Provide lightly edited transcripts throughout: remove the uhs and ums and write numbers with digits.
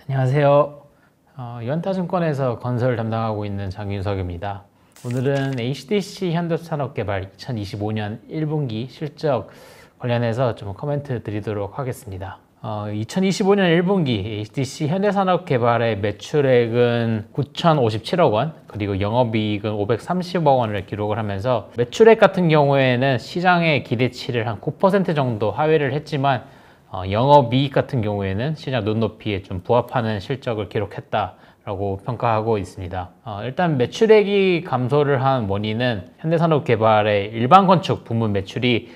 안녕하세요. 유한타증권에서 건설 담당하고 있는 장윤석입니다. 오늘은 HDC 현대산업개발 2025년 1분기 실적 관련해서 좀 코멘트 드리도록 하겠습니다. 2025년 1분기 HDC 현대산업개발의 매출액은 9,057억 원, 그리고 영업이익은 530억 원을 기록을 하면서 매출액 같은 경우에는 시장의 기대치를 한 9% 정도 하회를 했지만 영업이익 같은 경우에는 시장 눈높이에 좀 부합하는 실적을 기록했다라고 평가하고 있습니다. 일단 매출액이 감소를 한 원인은 현대산업개발의 일반건축 부문 매출이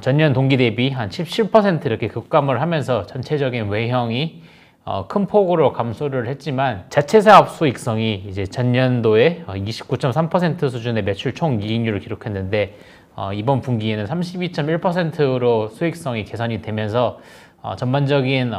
전년 동기 대비 한 17% 이렇게 급감을 하면서 전체적인 외형이 큰 폭으로 감소를 했지만 자체 사업 수익성이 이제 전년도에 29.3% 수준의 매출 총 이익률을 기록했는데 이번 분기에는 32.1%로 수익성이 개선이 되면서 전반적인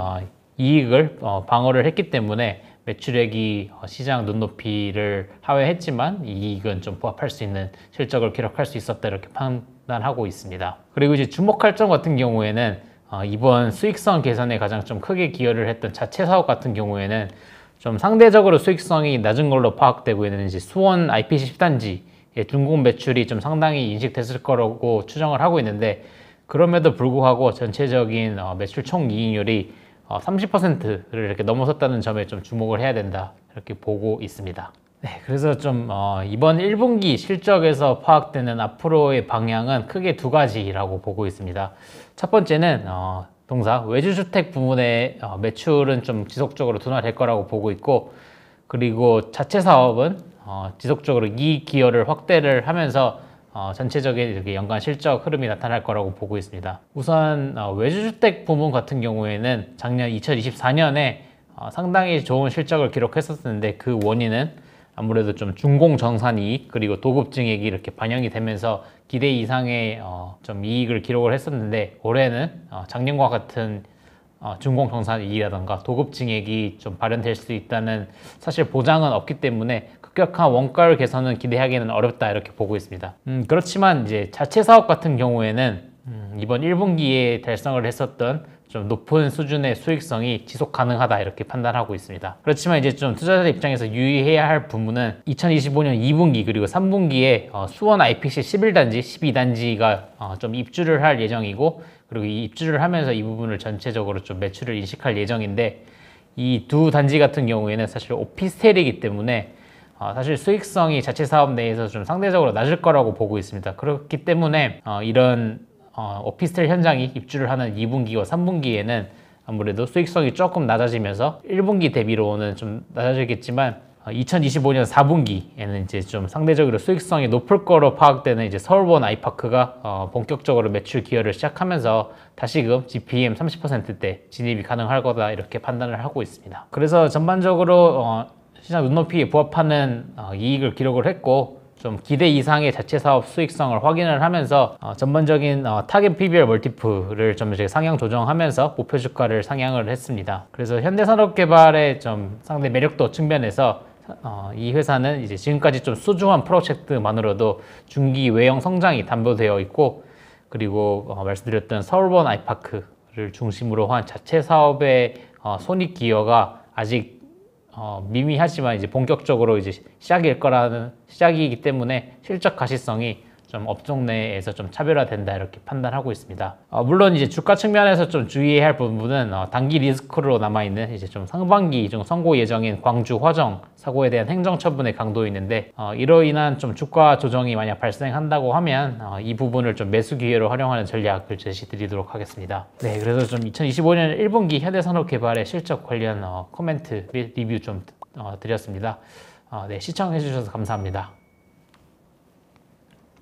이익을 방어를 했기 때문에 매출액이 시장 눈높이를 하회했지만 이익은 좀 부합할 수 있는 실적을 기록할 수 있었다 이렇게 판단하고 있습니다. 그리고 이제 주목할 점 같은 경우에는 이번 수익성 개선에 가장 좀 크게 기여를 했던 자체 사업 같은 경우에는 좀 상대적으로 수익성이 낮은 걸로 파악되고 있는 이제 수원 IPC 10단지 준공 매출이 좀 상당히 인식됐을 거라고 추정을 하고 있는데, 그럼에도 불구하고 전체적인 매출 총 이익률이 30%를 이렇게 넘어섰다는 점에 좀 주목을 해야 된다 이렇게 보고 있습니다. 네, 그래서 좀 이번 1분기 실적에서 파악되는 앞으로의 방향은 크게 두 가지라고 보고 있습니다. 첫 번째는 동사 외주주택 부문의 매출은 좀 지속적으로 둔화될 거라고 보고 있고, 그리고 자체 사업은 지속적으로 이익 기여를 확대를 하면서 전체적인 이렇게 연간 실적 흐름이 나타날 거라고 보고 있습니다. 우선 외주주택 부문 같은 경우에는 작년 2024년에 상당히 좋은 실적을 기록했었는데, 그 원인은 아무래도 좀 준공 정산 이익 그리고 도급 증액이 이렇게 반영이 되면서 기대 이상의 좀 이익을 기록을 했었는데, 올해는 작년과 같은 준공 정산 이익이라던가 도급 증액이 좀 발현될 수 있다는 사실 보장은 없기 때문에 급격한 원가율 개선은 기대하기는 어렵다 이렇게 보고 있습니다. 그렇지만 이제 자체 사업 같은 경우에는 이번 1분기에 달성을 했었던 좀 높은 수준의 수익성이 지속 가능하다 이렇게 판단하고 있습니다. 그렇지만 이제 좀 투자자 입장에서 유의해야 할 부분은 2025년 2분기 그리고 3분기에 수원 IPC 11단지, 12단지가 좀 입주를 할 예정이고, 그리고 이 입주를 하면서 이 부분을 전체적으로 좀 매출을 인식할 예정인데, 이 두 단지 같은 경우에는 사실 오피스텔이기 때문에 사실 수익성이 자체 사업 내에서 좀 상대적으로 낮을 거라고 보고 있습니다. 그렇기 때문에 이런 오피스텔 현장이 입주를 하는 2분기와 3분기에는 아무래도 수익성이 조금 낮아지면서 1분기 대비로는 좀 낮아지겠지만 2025년 4분기에는 이제 좀 상대적으로 수익성이 높을 거로 파악되는 이제 서울원 아이파크가 본격적으로 매출 기여를 시작하면서 다시금 GPM 30%대 진입이 가능할 거다 이렇게 판단을 하고 있습니다. 그래서 전반적으로 시장 눈높이에 부합하는 이익을 기록을 했고, 좀 기대 이상의 자체 사업 수익성을 확인을 하면서 전반적인 타겟 PBR 멀티플을 좀 상향 조정하면서 목표 주가를 상향을 했습니다. 그래서 현대산업개발의 좀 상대 매력도 측면에서 이 회사는 이제 지금까지 좀 수주한 프로젝트만으로도 중기 외형 성장이 담보되어 있고, 그리고 말씀드렸던 서울원 아이파크를 중심으로 한 자체 사업의 손익 기여가 아직 미미하지만 이제 본격적으로 이제 시작이기 때문에 실적 가시성이 좀 업종 내에서 좀 차별화된다 이렇게 판단하고 있습니다. 물론 이제 주가 측면에서 좀 주의해야 할 부분은 단기 리스크로 남아있는 이제 좀 상반기 중 선고 예정인 광주 화정 사고에 대한 행정 처분의 강도 있는데, 이로 인한 좀 주가 조정이 만약 발생한다고 하면 이 부분을 좀 매수 기회로 활용하는 전략을 제시드리도록 하겠습니다. 네, 그래서 좀 2025년 1분기 현대산업개발의 실적 관련 코멘트 리뷰 좀 드렸습니다. 네, 시청해 주셔서 감사합니다.